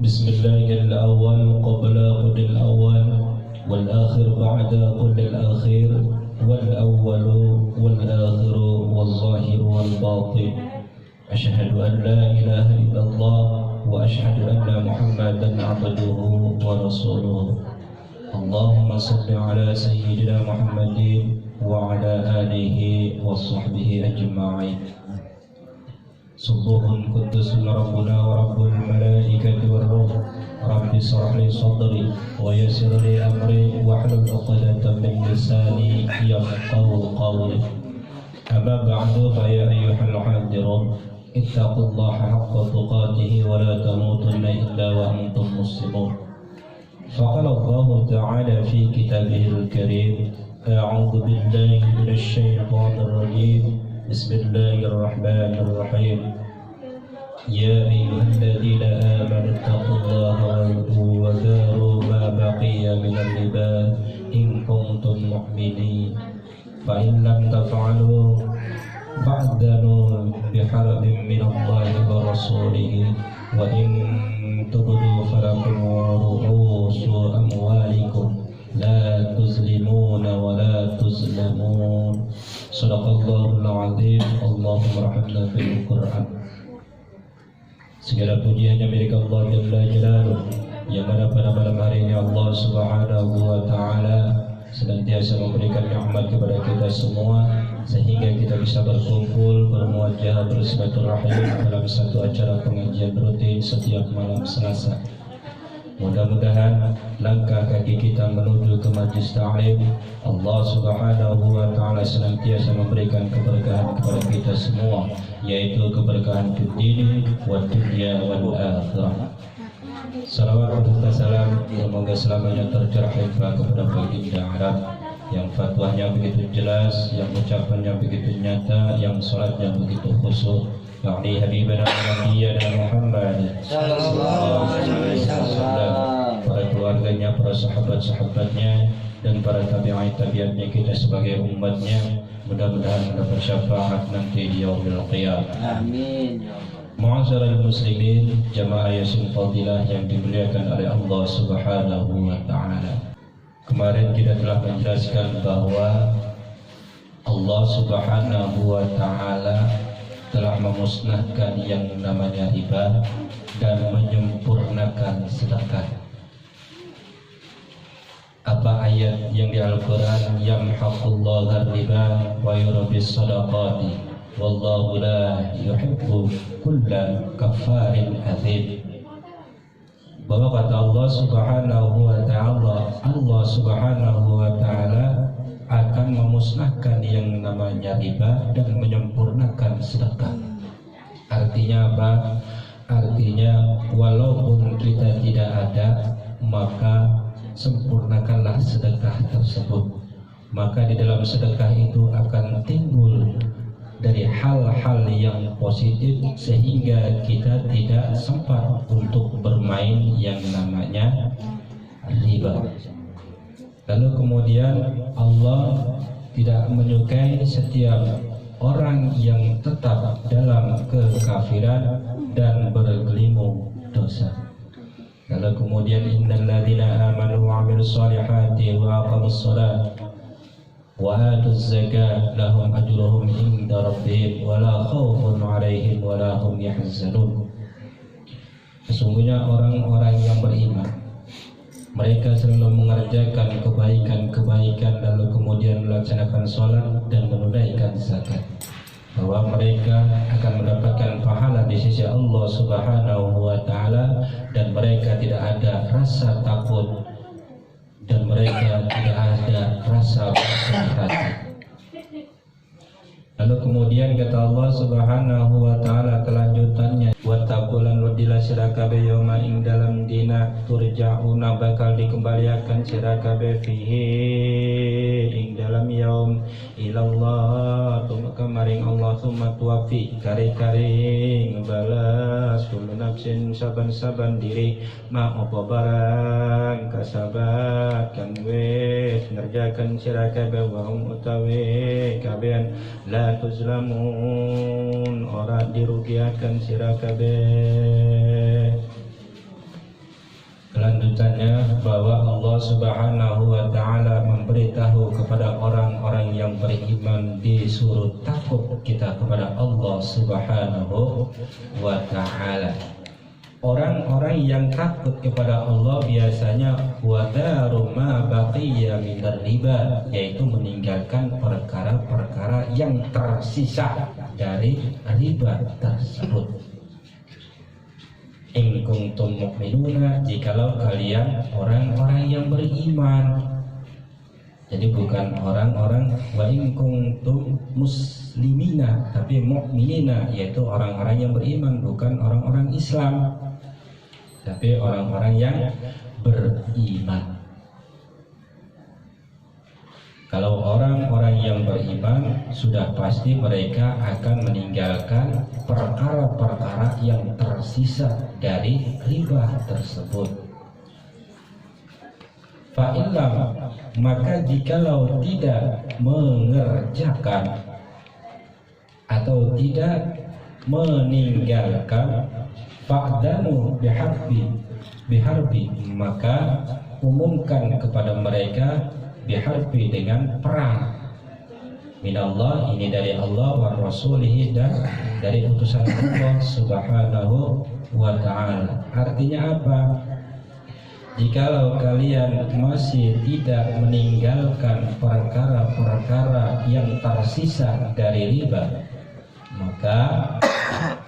بسم الله الأول قبل كل الأول والآخر بعد كل الآخر والأول والآخر والظاهر والباطن أشهد أن لا إله إلا الله وأشهد أن محمدا عبده ورسوله اللهم صل على سيدنا محمد وعلى آله وصحبه أجمعين سبح قدس ربنا ورب الملائكة والروح رب اشرح لي صدري ويسر لي أمري واحلل عقدة من لساني يفقهوا قولي أما بعد فيا أيها الحاضرون اتقوا الله حق تقاته ولا تموتن إلا وأنتم مسلمون فقال الله تعالى في كتابه الكريم أعوذ بالله من الشيطان الرجيم بسم الله الرحمن الرحيم يا أيها الذين آمنوا اتقوا الله وذروا ما بقي من الربا إن كنتم مؤمنين فإن لم تفعلوا فأذنوا بحرب من الله ورسوله وإن تبدوا فلكم رؤوس أموالكم لا تظلمون ولا تظلمون صدق الله العظيم اللهم ارحمنا بالقرآن. Segala puji hanya milik Allah Jalla Jalaluh, yang mana pada malam hari ini Allah Subhanahu wa Ta'ala senantiasa memberikan nikmat kepada kita semua sehingga kita bisa berkumpul, bermuajah, bersilaturahim dalam satu acara pengajian rutin setiap malam Selasa. Mudah-mudahan langkah kaki kita menuju ke majlis ta'lim Allah Subhanahu wa Ta'ala senantiasa memberikan keberkahan kepada kita semua, yaitu keberkahan di dunia wa dunya wal akhirah. Salawat dan salam semoga selamanya tercurah kepada baginda Arab yang fatwanya begitu jelas, yang ucapannya begitu nyata, yang salatnya begitu khusyuk, yakni Habibana Nabiyyana Muhammad sallallahu alaihi wasallam, para keluarganya, para sahabat-sahabatnya, dan para tabi'in-tabi'atnya, kita sebagai umatnya. Mudah-mudahan mendapat syafaat nanti di yaumil qiyamah. Amin. Ma'asyiral muslimin, jamaah Yasin Fadilah yang dimuliakan oleh Allah Subhanahu wa Ta'ala. Kemarin kita telah menjelaskan bahwa Allah Subhanahu wa Ta'ala telah memusnahkan yang namanya riba dan menyempurnakan sedekah. Apa ayat yang di Al-Quran? Yamhaqullahu riba wa yurbis sadaqati wallahu la yuhibbu kulla kafarin athim. Bahwa kata Allah Subhanahu wa Ta'ala, Allah Subhanahu wa Ta'ala akan memusnahkan yang namanya riba dan menyempurnakan sedekah. Artinya apa? Artinya walaupun kita tidak ada, maka sempurnakanlah sedekah tersebut. Maka di dalam sedekah itu akan timbul dari hal-hal yang positif sehingga kita tidak sempat untuk bermain yang namanya riba. Lalu kemudian Allah tidak menyukai setiap orang yang tetap dalam kekafiran dan bergelimang dosa. Lalu kemudian innal ladzina amanu wa 'amilus shalihati wa aqamus shalah wa atuz zakata lahum ajruhum inda rabbihim wa la khaufun 'alaihim wa la hum yahzanun. Sesungguhnya orang-orang yang beriman, mereka selalu mengerjakan kebaikan-kebaikan lalu kemudian melaksanakan sholat dan menunaikan zakat, bahwa mereka akan mendapatkan pahala di sisi Allah Subhanahu wa Ta'ala, dan mereka tidak ada rasa takut dan mereka tidak ada rasa bersedih hati. Lalu kemudian kata Allah Subhanahu wa Ta'ala kelanjutannya, wattaqulan wadila sirakabe yawma ing dalam dina turja'una bakal dikembalikan sirakabe fihi ing dalam yaum ilallah tumeka maring Allah summa tuwafi kari-kari ngebalas kullu nafsin saban-saban diri ma apa barang kasabat kan wis ngerjakan sirakabe wa hum utawi kabean la tuzlamun ora dirugiakan sira kabeh. Kelanjutannya bahwa Allah Subhanahu wa taala memberitahu kepada orang-orang yang beriman disuruh takut kita kepada Allah Subhanahu wa taala. Orang-orang yang takut kepada Allah biasanya wadaru ma baqiya minar riba, yaitu meninggalkan perkara-perkara yang tersisa dari riba tersebut. In kuntum mu'minuna, jikalau kalian orang-orang yang beriman. Jadi bukan orang-orang wa in kuntum muslimina, tapi mu'minina, yaitu orang-orang yang beriman, bukan orang-orang Islam, tapi orang-orang yang beriman. Kalau orang-orang yang beriman, sudah pasti mereka akan meninggalkan perkara-perkara yang tersisa dari riba tersebut. Fa'illam, maka jikalau tidak mengerjakan atau tidak meninggalkan, fa'danu biharbi, maka umumkan kepada mereka biharbi, dengan perang. Minallah, ini dari Allah, wa rasulihi, dan dari utusan Allah Subhanahu wa ta'ala. Artinya apa? Jikalau kalian masih tidak meninggalkan perkara-perkara yang tersisa dari riba, maka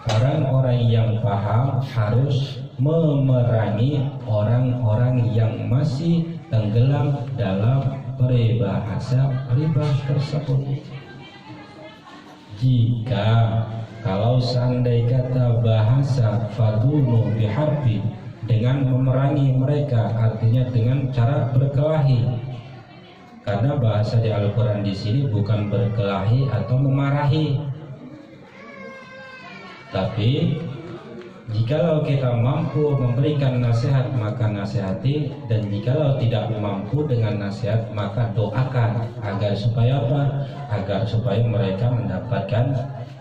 orang-orang yang paham harus memerangi orang-orang yang masih tenggelam dalam peribahasa riba tersebut. Jika kalau seandainya kata bahasa fadunu biharbi, dengan memerangi mereka, artinya dengan cara berkelahi. Karena bahasa di Al-Quran di sini bukan berkelahi atau memarahi, tapi jikalau kita mampu memberikan nasihat maka nasihati, dan jikalau tidak mampu dengan nasihat maka doakan agar supaya apa? Agar supaya mereka mendapatkan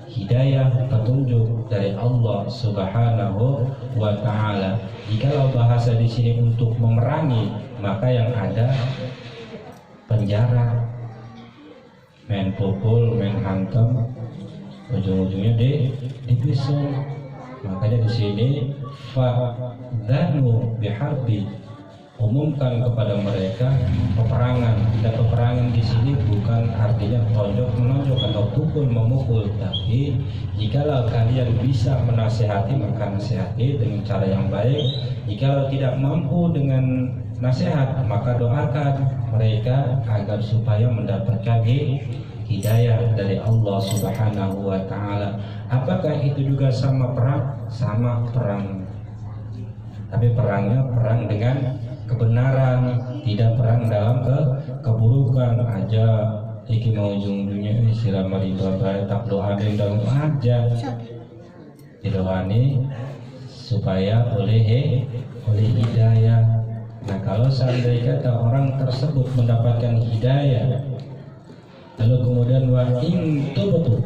hidayah, petunjuk dari Allah Subhanahu wa taala. Jikalau bahasa di sini untuk memerangi, maka yang ada penjara, main pukul, main hantam, ujung-ujungnya dipisah. Makanya di sini fa'danu biharbi, umumkan kepada mereka peperangan. Dan peperangan di sini bukan artinya tonjok menonjok atau pukul memukul, tapi jikalau kalian bisa menasihati maka nasihati dengan cara yang baik. Jikalau tidak mampu dengan nasihat maka doakan mereka agar supaya mendapatkan hidayah dari Allah Subhanahu wa taala. Apakah itu juga sama perang? Sama perang, tapi perangnya perang dengan kebenaran, tidak perang dalam keburukan aja. Iki mau ujung-ujungnya istilah mariba baik tak doa dalam aja didoani supaya oleh hidayah. Nah, kalau seandainya kata orang tersebut mendapatkan hidayah, lalu kemudian wa in tubutu,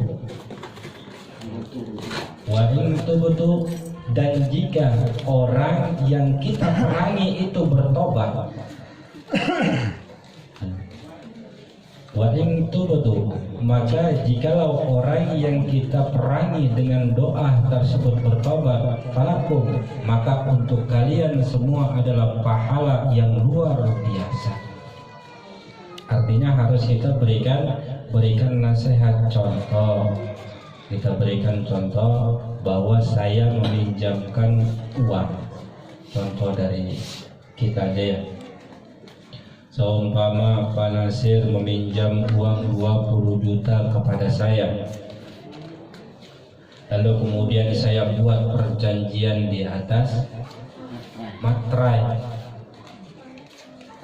dan jika orang yang kita perangi itu bertobat, wa in tubutu, maka jikalau orang yang kita perangi dengan doa tersebut bertobat, falakum, maka untuk kalian semua adalah pahala yang luar biasa. Artinya harus kita berikan nasihat, contoh. Kita berikan contoh bahwa saya meminjamkan uang, contoh dari kita aja ya. Seumpama Pak Nasir meminjam uang 20 juta kepada saya, lalu kemudian saya buat perjanjian di atas materai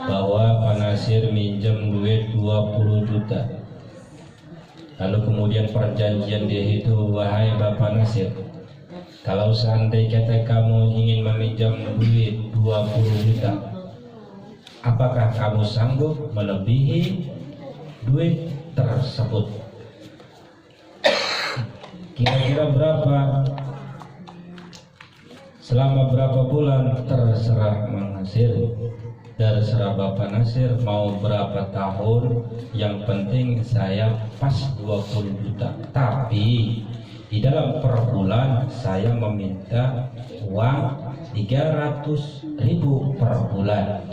bahwa Pak Nasir minjam duit 20 juta. Lalu kemudian perjanjian dia itu, wahai Bapak Nasir, kalau seandainya kata kamu ingin meminjam duit 20 juta, apakah kamu sanggup melebihi duit tersebut? Kira-kira berapa? Selama berapa bulan terserah Mang Nasir, terserah Bapak Nasir mau berapa tahun, yang penting saya pas 20 juta. Tapi di dalam per bulan saya meminta uang 300.000 per bulan.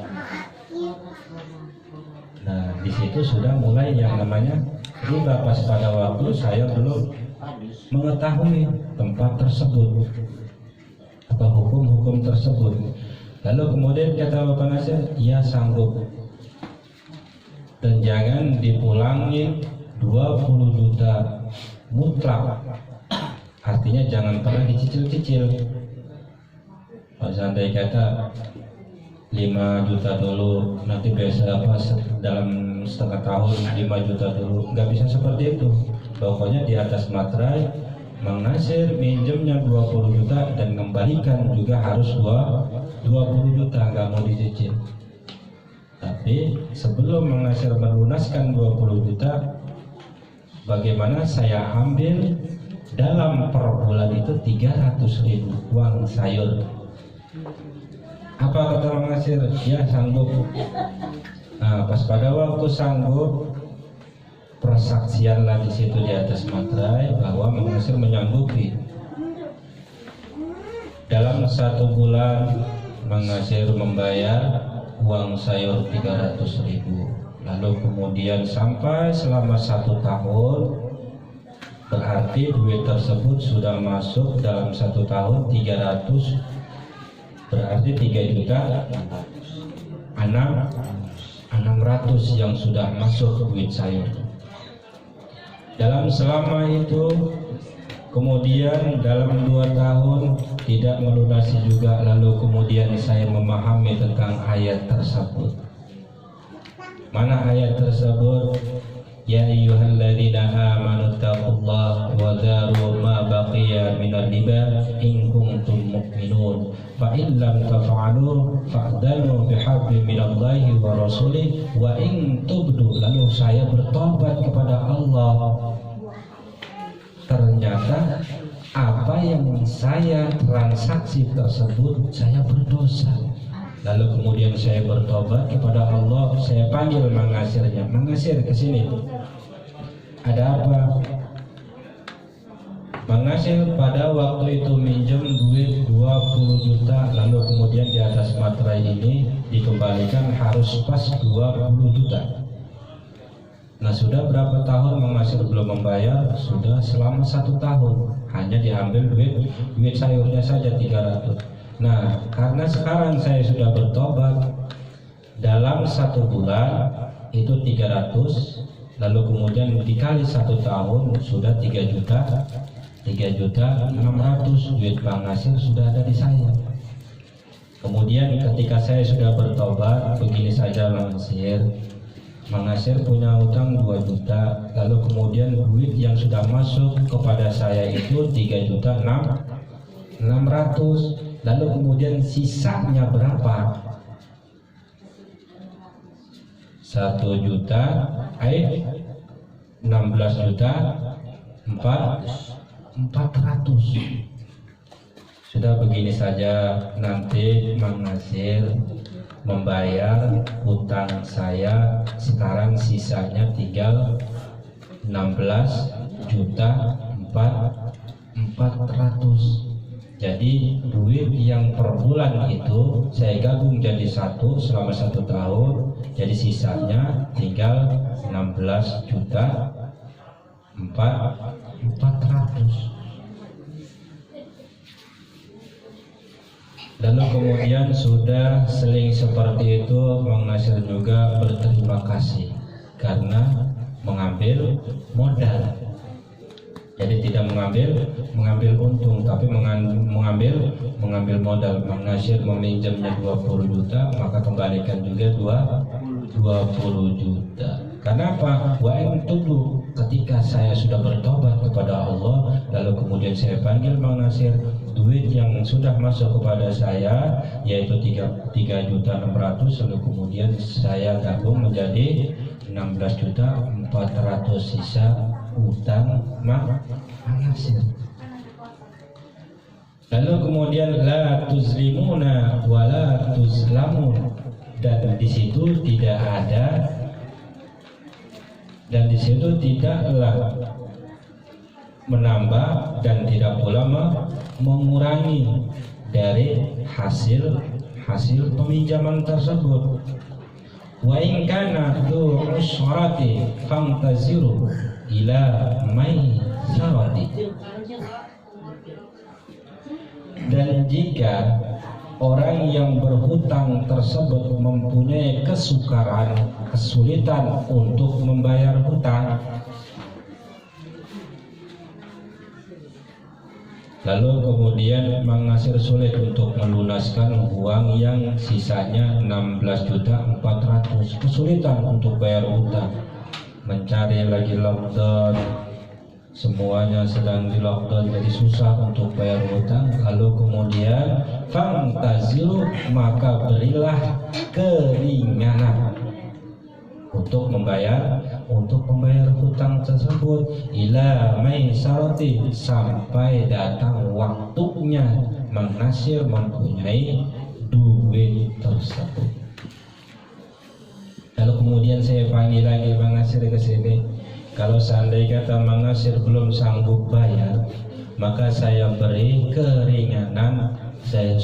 Nah, di situ sudah mulai yang namanya riba. Pas pada waktu saya belum mengetahui tempat tersebut, apa hukum-hukum tersebut. Lalu kemudian kata Bapak Nasir, ya sanggup, dan jangan dipulangin 20 juta mutlak. Artinya jangan pernah dicicil-cicil. Kalau seandainya kata 5 juta dulu, nanti biasa apa dalam setengah tahun 5 juta dulu, nggak bisa seperti itu. Pokoknya di atas materai Mang Nasir minjemnya 20 juta dan kembalikan juga harus 20 juta, nggak mau dicicil. Tapi sebelum Mang Nasir melunaskan 20 juta, bagaimana saya ambil dalam per bulan itu 300.000 uang sayur. Apa kata Mang Nasir? Ya sanggup. Nah, pas pada waktu sanggup, persaksianlah di situ di atas materai bahwa Mang Nasir menyanggupi. Dalam 1 bulan Mang Nasir membayar uang sayur 300.000. Lalu kemudian sampai selama 1 tahun, berarti duit tersebut sudah masuk dalam 1 tahun 300, berarti 3.600.000 yang sudah masuk duit sayur. Dalam selama itu, kemudian dalam 2 tahun tidak melunasi juga. Lalu kemudian saya memahami tentang ayat tersebut. Mana ayat tersebut? Ya ayyuhalladzina amanu taqullaha wa dharu ma baqiya minar riba in kuntum mu'minun fa in lam taf'alu fa'danu bihablin minallahi wa rasulih wa in tubdu. Lalu saya bertobat kepada Allah. Ternyata apa yang saya transaksi tersebut saya berdosa. Lalu kemudian saya bertobat kepada Allah. Saya panggil Mang Nasirnya, Mang Nasir ke sini. Ada apa? Mang Nasir pada waktu itu minjem duit 20 juta. Lalu kemudian di atas materai ini dikembalikan harus pas 20 juta. Nah, sudah berapa tahun Mang Nasir belum membayar? Sudah selama 1 tahun. Hanya diambil duit sayurnya saja 300. Nah, karena sekarang saya sudah bertobat, dalam 1 bulan itu 300, lalu kemudian dikali 1 tahun sudah 3.600.000 duit Mang Nasir sudah ada di saya. Kemudian ketika saya sudah bertobat, begini saja Mang Nasir punya utang 2 juta, lalu kemudian duit yang sudah masuk kepada saya itu 3.600.000, lalu kemudian sisanya berapa? 1 juta, 16.400.000. Sudah begini saja, nanti Mang Nasir membayar utang saya sekarang sisanya tinggal 16.400.000. Jadi duit yang per bulan itu saya gabung jadi 1 selama 1 tahun, jadi sisanya tinggal 16.400.000. Lalu kemudian sudah seling seperti itu, Mang Nasir juga berterima kasih karena mengambil modal. Jadi tidak mengambil untung, tapi mengambil modal. Mang Nasir meminjamnya 20 juta, maka kembalikan juga 20 juta. Kenapa? Wa in tubu, ketika saya sudah bertobat kepada Allah, lalu kemudian saya panggil Mang Nasir, duit yang sudah masuk kepada saya yaitu 3.600.000, lalu kemudian saya gabung menjadi 16.400.000 sisa utang Mang Nasir. Lalu kemudian la tuzlimuna wa la tuzlamun, dan di situ tidaklah menambah dan tidak pula mengurangi dari hasil peminjaman tersebut. Wa in kana tu usrati fantaziru ila maisarati. Dan jika orang yang berhutang tersebut mempunyai kesulitan untuk membayar hutang, lalu kemudian mengasir sulit untuk melunaskan uang yang sisanya 16.400.000, kesulitan untuk bayar hutang, mencari lagi lockdown, semuanya sedang di lockdown, jadi susah untuk bayar hutang. Lalu kemudian fantazilu, maka berilah keringanan untuk membayar hutang tersebut ila maisarati, sampai datang waktunya mengasir mempunyai duit tersebut. Lalu kemudian saya panggil lagi mengasir ke sini. Kalau seandainya kata mengasir belum sanggup bayar, maka saya beri keringanan, saya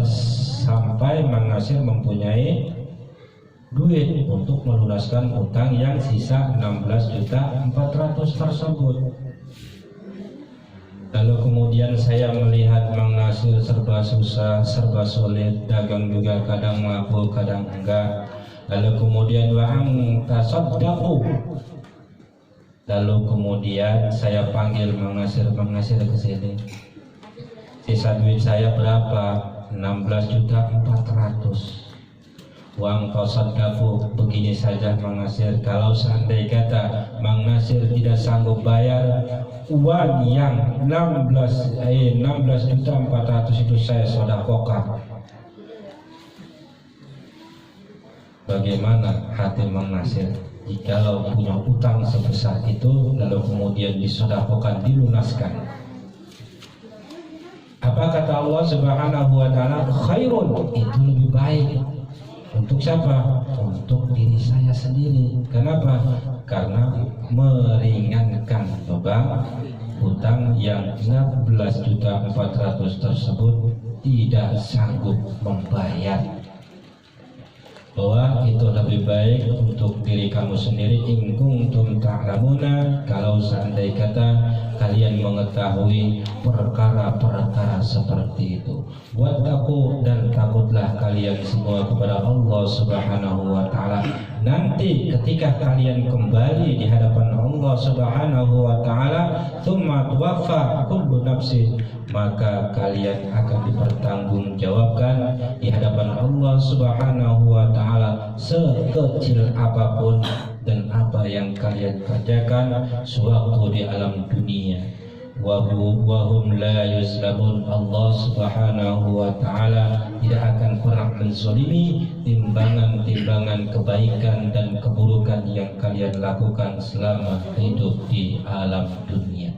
sampai mengasir mempunyai duit untuk melunaskan utang yang sisa 16.400.000 tersebut. Lalu kemudian saya melihat mengasir serba susah, serba sulit, dagang juga kadang mampu, kadang enggak. Lalu kemudian wa'ang tasaddaqu, lalu kemudian saya panggil mengasir ke sini. Sisa duit saya berapa? 16.400.000. Uang tasaddaqu, begini saja mengasir, kalau seandainya kata mengasir tidak sanggup bayar uang yang 16.400.000 itu saya sedekahkan. Bagaimana hati mengasir jikalau punya utang sebesar itu lalu kemudian disedekahkan, dilunaskan? Apa kata Allah Subhanahu wa taala? Khairun, itu lebih baik. Untuk siapa? Untuk diri saya sendiri. Kenapa? Karena meringankan beban hutang yang 16.400.000 tersebut tidak sanggup membayar. Bahwa itu lebih baik untuk diri kamu sendiri. In kuntum ta'lamuna, kalau seandainya kata kalian mengetahui perkara-perkara seperti itu. Wattaqu, dan takutlah kalian semua kepada Allah Subhanahu wa taala. Nanti ketika kalian kembali di hadapan Allah Subhanahu wa taala, tsumma tuwaffa kullu nafsin, maka kalian akan dipertanggungjawabkan di hadapan Allah Subhanahu wa taala sekecil apapun dan apa yang kalian kerjakan sewaktu di alam dunia. Wahum la yuzlamun, Allah Subhanahu wa taala tidak akan pernah menzalimi timbangan-timbangan kebaikan dan keburukan yang kalian lakukan selama hidup di alam dunia.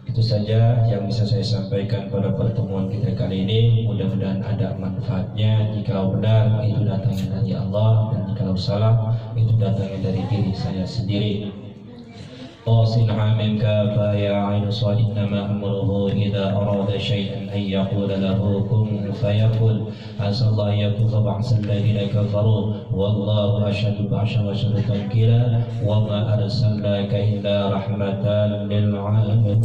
Itu saja yang bisa saya sampaikan pada pertemuan kita kali ini. Mudah-mudahan ada manfaatnya. Jika benar itu datangnya dari Allah, dan jika salah itu datangnya dari diri saya sendiri. Qasinha minka fa ya 'ainu innama amruhu idza arada syai'an ay yaqula lahu kun fayakun. Asallahu yakufa ba'sal ladina kafaru wallahu asyhadu ba'sha wa syaratan kila wa ma arsalnaka illa rahmatan lil 'alamin.